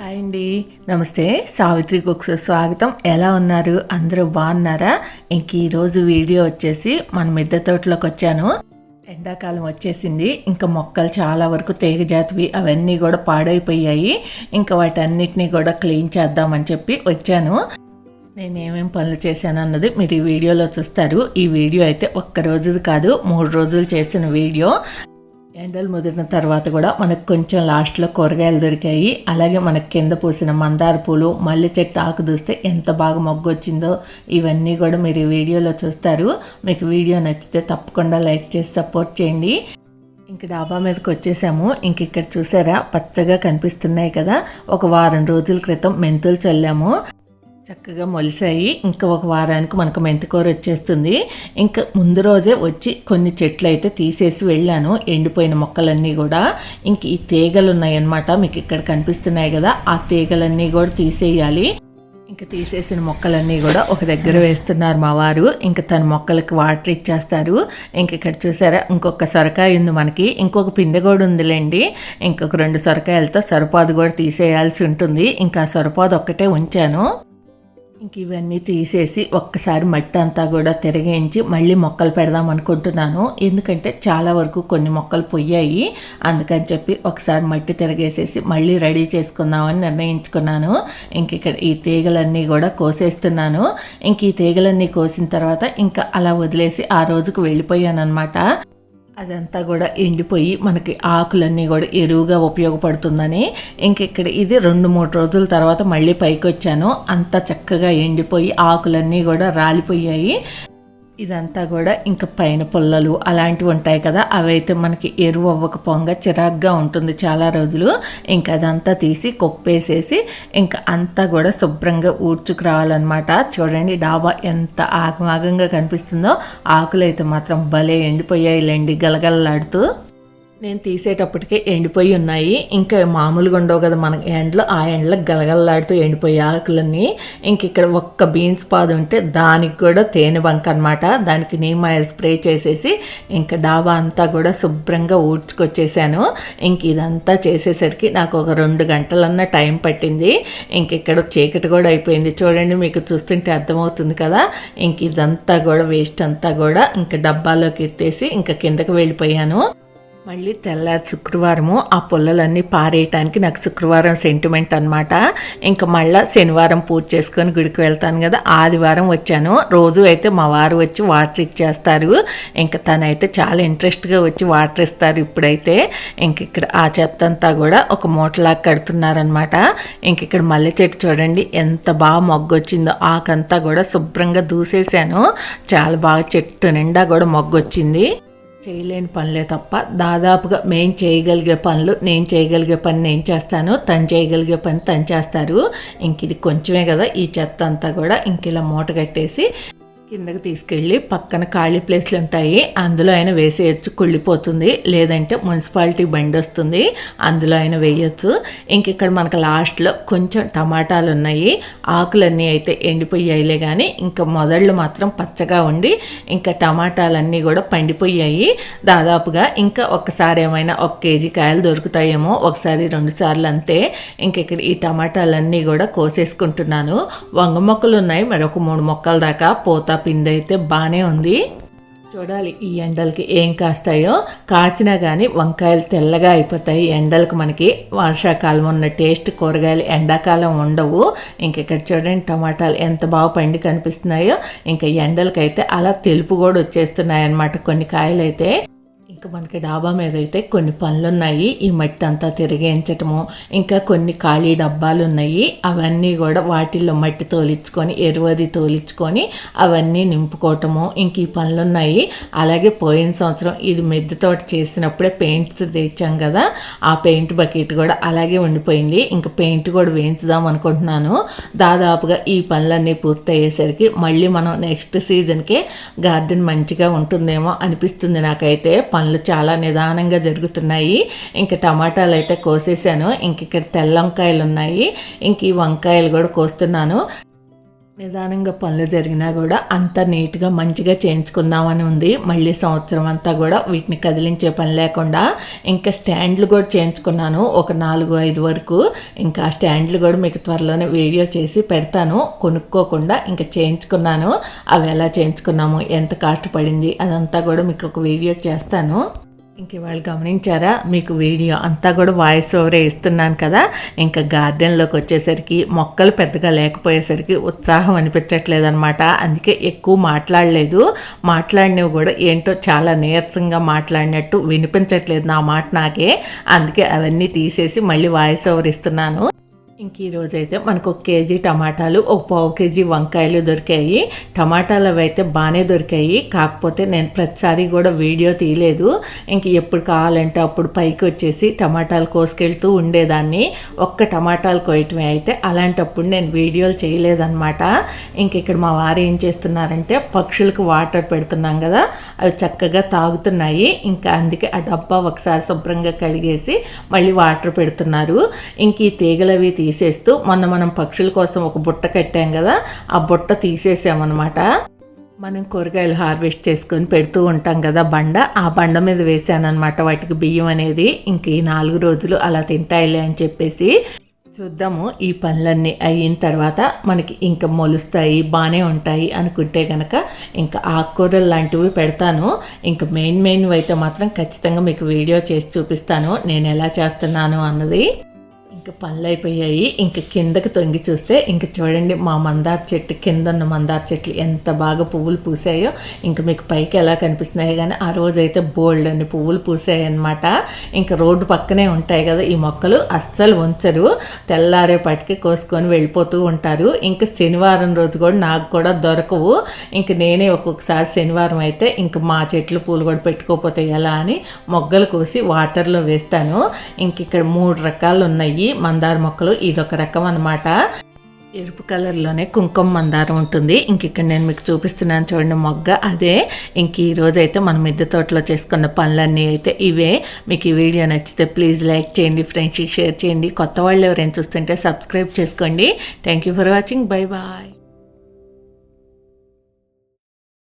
Hi అండి, నమస్తే. Savitri cooks స్వాగతం. ఎలా ఉన్నారు? అందరూ బాగున్నారా? ఇంక ఈరోజు వీడియో వచ్చేసి మన మిద్దె తోటలోకి వచ్చాను. ఎండాకాలం వచ్చేసింది. ఇంకా మొక్కలు చాలా వరకు తీగ జాతివి అవన్నీ కూడా పాడైపోయాయి. ఇంకా వాటన్నిటినీ కూడా క్లీన్ చేద్దామని చెప్పి వచ్చాను. నేను ఏమేమి పనులు చేశాను అన్నది మీరు ఈ వీడియోలో చూస్తారు. ఈ వీడియో అయితే ఒక్క రోజుది కాదు, 3 రోజులు చేసిన వీడియో. ఎండలు ముదిరిన తర్వాత కూడా మనకు కొంచెం లాస్ట్లో కూరగాయలు దొరికాయి. అలాగే మనకు కింద పూసిన మందార పూలు, మల్లె చెట్టు ఆకు చూస్తే ఎంత బాగా మొగ్గు వచ్చిందో ఇవన్నీ కూడా మీరు ఈ వీడియోలో చూస్తారు. మీకు వీడియో నచ్చితే తప్పకుండా లైక్ చేసి సపోర్ట్ చేయండి. ఇంక డాబా మీదకి వచ్చేసాము. ఇంక ఇక్కడ చూసారా పచ్చగా కనిపిస్తున్నాయి కదా. ఒక వారం రోజుల క్రితం మెంతులు చల్లాము, చక్కగా మొలిసాయి. ఇంకా ఒక వారానికి మనకు మెంతికూర వచ్చేస్తుంది. ఇంకా ముందు రోజే వచ్చి కొన్ని చెట్లు అయితే తీసేసి వెళ్ళాను, ఎండిపోయిన మొక్కలన్నీ కూడా. ఇంక ఈ తీగలు ఉన్నాయన్నమాట, మీకు ఇక్కడ కనిపిస్తున్నాయి కదా, ఆ తీగలన్నీ కూడా తీసేయాలి. ఇంకా తీసేసిన మొక్కలన్నీ కూడా ఒక దగ్గర వేస్తున్నారు మా వారు. ఇంకా తన మొక్కలకి వాటర్ ఇచ్చేస్తారు. ఇంక ఇక్కడ చూసారా ఇంకొక సొరకాయ ఉంది మనకి, ఇంకొక పిందె కూడా ఉందిలేండి. ఇంకొక 2 సొరకాయలతో సొరపాదు కూడా తీసేయాల్సి ఉంటుంది. ఇంకా సొరపాదు ఒక్కటే ఉంచాను. ఇంక ఇవన్నీ తీసేసి ఒక్కసారి మట్టి అంతా కూడా తిరగేయించి మళ్ళీ మొక్కలు పెడదాం అనుకుంటున్నాను. ఎందుకంటే చాలా వరకు కొన్ని మొక్కలు పొయ్యాయి, అందుకని చెప్పి ఒకసారి మట్టి తిరగేసేసి మళ్ళీ రెడీ చేసుకుందామని నిర్ణయించుకున్నాను. ఇంక ఇక్కడ ఈ తీగలన్నీ కూడా కోసేస్తున్నాను. ఇంక ఈ తీగలన్నీ కోసిన తర్వాత ఇంకా అలా వదిలేసి ఆ రోజుకు వెళ్ళిపోయాను అనమాట. అదంతా కూడా ఎండిపోయి మనకి ఆకులన్నీ కూడా ఎరువుగా ఉపయోగపడుతుందని ఇంక ఇక్కడ ఇది 2-3 రోజుల తర్వాత మళ్ళీ పైకి వచ్చాను. అంతా చక్కగా ఎండిపోయి ఆకులన్నీ కూడా రాలిపోయాయి. ఇదంతా కూడా ఇంకా పైన పుల్లలు అలాంటివి ఉంటాయి కదా, అవైతే మనకి ఎరువు అవ్వకపోగా చిరాగ్గా ఉంటుంది చాలా రోజులు. ఇంకా అదంతా తీసి కొప్పేసేసి ఇంకా అంతా కూడా శుభ్రంగా ఊడ్చుకు రావాలన్నమాట. చూడండి డాబా ఎంత ఆగమాగంగా కనిపిస్తుందో. ఆకులు అయితే మాత్రం భలే ఎండిపోయాయిలేండి గలగలలాడుతూ. నేను తీసేటప్పటికే ఎండిపోయి ఉన్నాయి. ఇంకా మామూలుగా ఉండవు కదా మన ఎండలో, ఆ ఎండలకు గలగలలాడుతూ ఎండిపోయి ఆకులన్నీ. ఇంక ఇక్కడ ఒక్క బీన్స్ పాదు ఉంటే దానికి కూడా తేనె బంక అనమాట, దానికి నీమ్ ఆయిల్ స్ప్రే చేసేసి ఇంకా డాబా అంతా కూడా శుభ్రంగా ఊడ్చుకొచ్చేసాను. ఇంక ఇదంతా చేసేసరికి నాకు ఒక 2 గంటలన్నా టైం పట్టింది. ఇంక ఇక్కడ చీకటి కూడా అయిపోయింది. చూడండి మీకు చూస్తుంటే అర్థమవుతుంది కదా. ఇంక ఇదంతా కూడా వేస్ట్ అంతా కూడా ఇంకా డబ్బాలోకి ఎత్తేసి ఇంకా కిందకి వెళ్ళిపోయాను. మళ్ళీ తెల్లారి శుక్రవారము ఆ పుల్లలన్నీ పారేయటానికి నాకు శుక్రవారం సెంటిమెంట్ అనమాట. ఇంకా మళ్ళీ శనివారం పూజ చేసుకొని గుడికి వెళ్తాను కదా, ఆదివారం వచ్చాను. రోజు అయితే మా వారు వచ్చి వాటర్ ఇచ్చేస్తారు. ఇంకా తనైతే చాలా ఇంట్రెస్ట్గా వచ్చి వాటర్ ఇస్తారు. ఇప్పుడైతే ఇంక ఇక్కడ ఆ చెత్త అంతా కూడా ఒక మూటలాగా కడుతున్నారనమాట. ఇంక ఇక్కడ మల్లె చెట్టు చూడండి ఎంత బాగా మొగ్గొచ్చిందో. ఆకంతా కూడా శుభ్రంగా దూసేసాను. చాలా బాగా చెట్టు నిండా కూడా మొగ్గొచ్చింది. చేయలేని పనులే తప్ప దాదాపుగా మేము చేయగలిగే పనులు, నేను చేయగలిగే పని నేను చేస్తాను, తను చేయగలిగే పని తను చేస్తారు. ఇంక ఇది కొంచెమే కదా ఈ చెత్త అంతా కూడా ఇంక ఇలా మూట కట్టేసి కిందకి తీసుకెళ్ళి పక్కన ఖాళీ ప్లేస్లు ఉంటాయి, అందులో అయినా వేసేయచ్చు, కుళ్ళిపోతుంది. లేదంటే మున్సిపాలిటీ బండి వస్తుంది, అందులో అయినా వేయచ్చు. ఇంక ఇక్కడ మనకు లాస్ట్లో కొంచెం టమాటాలు ఉన్నాయి. ఆకులన్నీ అయితే ఎండిపోయాయిలే కానీ ఇంకా మొదళ్ళు మాత్రం పచ్చగా ఉండి ఇంకా టమాటాలన్నీ కూడా పండిపోయాయి దాదాపుగా. ఇంకా ఒక్కసారి ఏమైనా 1 కేజీ కాయలు దొరుకుతాయేమో, ఒకసారి 2 సార్లు అంతే. ఇంక ఇక్కడ ఈ టమాటాలన్నీ కూడా కోసేసుకుంటున్నాను. వంగ మొక్కలు ఉన్నాయి, మరి ఒక 3 మొక్కల దాకా. పోతా పిండి అయితే బాగానే ఉంది. చూడాలి ఈ ఎండలకి ఏం కాస్తాయో. కాసినా కానీ వంకాయలు తెల్లగా అయిపోతాయి ఎండలకు. మనకి వర్షాకాలం ఉన్న టేస్ట్ కూరగాయలు ఎండాకాలం ఉండవు. ఇంక ఇక్కడ చూడండి టమాటాలు ఎంత బాగా పండి కనిపిస్తున్నాయో. ఇంకా ఎండలకైతే అలా తెలుపు కూడా వచ్చేస్తున్నాయి అన్నమాట కొన్ని కాయలు అయితే. ఇంకా మనకి డాబా మీద అయితే కొన్ని పనులు ఉన్నాయి. ఈ మట్టి అంతా తిరిగేయించటము, ఇంకా కొన్ని ఖాళీ డబ్బాలు ఉన్నాయి, అవన్నీ కూడా వాటిల్లో మట్టి తోలించుకొని ఎరువది తోలించుకొని అవన్నీ నింపుకోవటము. ఇంక ఈ పనులు ఉన్నాయి. అలాగే పోయిన సంవత్సరం ఇది మిద్దె తోట చేసినప్పుడే పెయింట్స్ తెచ్చాం కదా, ఆ పెయింట్ బకెట్ కూడా అలాగే ఉండిపోయింది. ఇంకా పెయింట్ కూడా వేయించుదాం అనుకుంటున్నాను. దాదాపుగా ఈ పనులన్నీ పూర్తయ్యేసరికి మళ్ళీ మనం నెక్స్ట్ సీజన్కే గార్డెన్ మంచిగా ఉంటుందేమో అనిపిస్తుంది నాకైతే. పనులు చాలా నిదానంగా జరుగుతున్నాయి. ఇంకా టమాటాలు అయితే కోసేసాను. ఇంక ఇక్కడ తెల్ల వంకాయలు ఉన్నాయి. ఇంక ఈ వంకాయలు కూడా కోస్తున్నాను. నిదానంగా పనులు జరిగినా కూడా అంత నీట్గా మంచిగా చేయించుకుందామని ఉంది. మళ్ళీ సంవత్సరం అంతా కూడా వీటిని కదిలించే పని లేకుండా ఇంకా స్టాండ్లు కూడా చేయించుకున్నాను, ఒక 4-5 వరకు. ఇంకా స్టాండ్లు కూడా మీకు త్వరలోనే వీడియో చేసి పెడతాను. కొనుక్కోకుండా ఇంకా చేయించుకున్నాను. అవి ఎలా చేయించుకున్నాము, ఎంత కాస్ట్ పడింది అదంతా కూడా మీకు ఒక వీడియో చేస్తాను. ఇంక ఇవాళ గమనించారా, మీకు వీడియో అంతా కూడా వాయిస్ ఓవరే ఇస్తున్నాను కదా. ఇంకా గార్డెన్లోకి వచ్చేసరికి మొక్కలు పెద్దగా లేకపోయేసరికి ఉత్సాహం అనిపించట్లేదు అనమాట. అందుకే ఎక్కువ మాట్లాడలేదు. మాట్లాడినవి కూడా ఏంటో చాలా నీరసంగా మాట్లాడినట్టు వినిపించట్లేదు నా మాట నాకే. అందుకే అవన్నీ తీసేసి మళ్ళీ వాయిస్ ఓవర్ ఇస్తున్నాను. ఇంక ఈరోజైతే మనకు 1 కేజీ టమాటాలు, 1/4 కేజీ వంకాయలు దొరికాయి. టమాటాలు అవి అయితే బాగానే దొరికాయి. కాకపోతే నేను ప్రతిసారి కూడా వీడియో తీయలేదు. ఇంక ఎప్పుడు కావాలంటే అప్పుడు పైకి వచ్చేసి టమాటాలు కోసుకెళ్తూ ఉండేదాన్ని. ఒక్క టమాటాలు కోయటమే అయితే అలాంటప్పుడు నేను వీడియోలు చేయలేదన్నమాట. ఇంక ఇక్కడ మా వారు ఏం చేస్తున్నారంటే పక్షులకు వాటర్ పెడుతున్నాం కదా, అవి చక్కగా తాగుతున్నాయి. ఇంకా అందుకే ఆ డబ్బా ఒకసారి శుభ్రంగా కడిగేసి మళ్ళీ వాటర్ పెడుతున్నారు. ఇంక ఈ తీగలవి తీసేస్తూ మనం పక్షుల కోసం ఒక బుట్ట కట్టాం కదా, ఆ బుట్ట తీసేసామన్నమాట. మనం కూరగాయలు హార్వెస్ట్ చేసుకొని పెడుతూ ఉంటాం కదా బండ, ఆ బండ మీద వేసానమాట వాటికి బియ్యం అనేది. ఇంక ఈ 4 రోజులు అలా తింటాయిలే అని చెప్పేసి. చూద్దాము ఈ పనులన్నీ అయిన తర్వాత మనకి ఇంకా మొలుస్తాయి, బాగానే ఉంటాయి అనుకుంటే కనుక ఇంకా ఆకుకూరలు లాంటివి పెడతాను. ఇంకా మెయిన్ అయితే మాత్రం ఖచ్చితంగా మీకు వీడియో చేసి చూపిస్తాను నేను ఎలా చేస్తున్నాను అన్నది. ఇంకా పనులు అయిపోయాయి. ఇంక కిందకి తొంగి చూస్తే ఇంక చూడండి మా మందార చెట్టు కింద ఉన్న మందార చెట్లు ఎంత బాగా పువ్వులు పూసాయో. ఇంక మీకు పైకి ఎలా కనిపిస్తున్నాయో కానీ ఆ రోజైతే బోల్డ్ అన్ని పువ్వులు పూసాయి అన్నమాట. ఇంకా రోడ్డు పక్కనే ఉంటాయి కదా ఈ మొక్కలు, అస్సలు ఉంచరు. తెల్లారేపాటికి కోసుకొని వెళ్ళిపోతూ ఉంటారు. ఇంకా శనివారం రోజు కూడా నాకు కూడా దొరకవు. ఇంక నేనే ఒక్కొక్కసారి శనివారం అయితే ఇంక మా చెట్లు పూలు కూడా పెట్టుకోకపోతే ఎలా అని మొగ్గలు కోసి వాటర్లో వేస్తాను. ఇంక ఇక్కడ 3 రకాలు ఉన్నాయి మందార మొక్కలు. ఇదొక రకం అన్నమాట. ఎరుపు కలర్లోనే కుంకుమ మందారం ఉంటుంది. ఇంక ఇక్కడ నేను మీకు చూపిస్తున్నాను చూడండి మొగ్గ, అదే. ఇంక ఈరోజు అయితే మనం మిద్దె తోటలో చేసుకున్న పనులన్నీ అయితే ఇవే. మీకు ఈ వీడియో నచ్చితే ప్లీజ్ లైక్ చేయండి, ఫ్రెండ్స్కి షేర్ చేయండి. కొత్త వాళ్ళు ఎవరైనా చూస్తుంటే సబ్స్క్రైబ్ చేసుకోండి. Thank you for watching. Bye bye.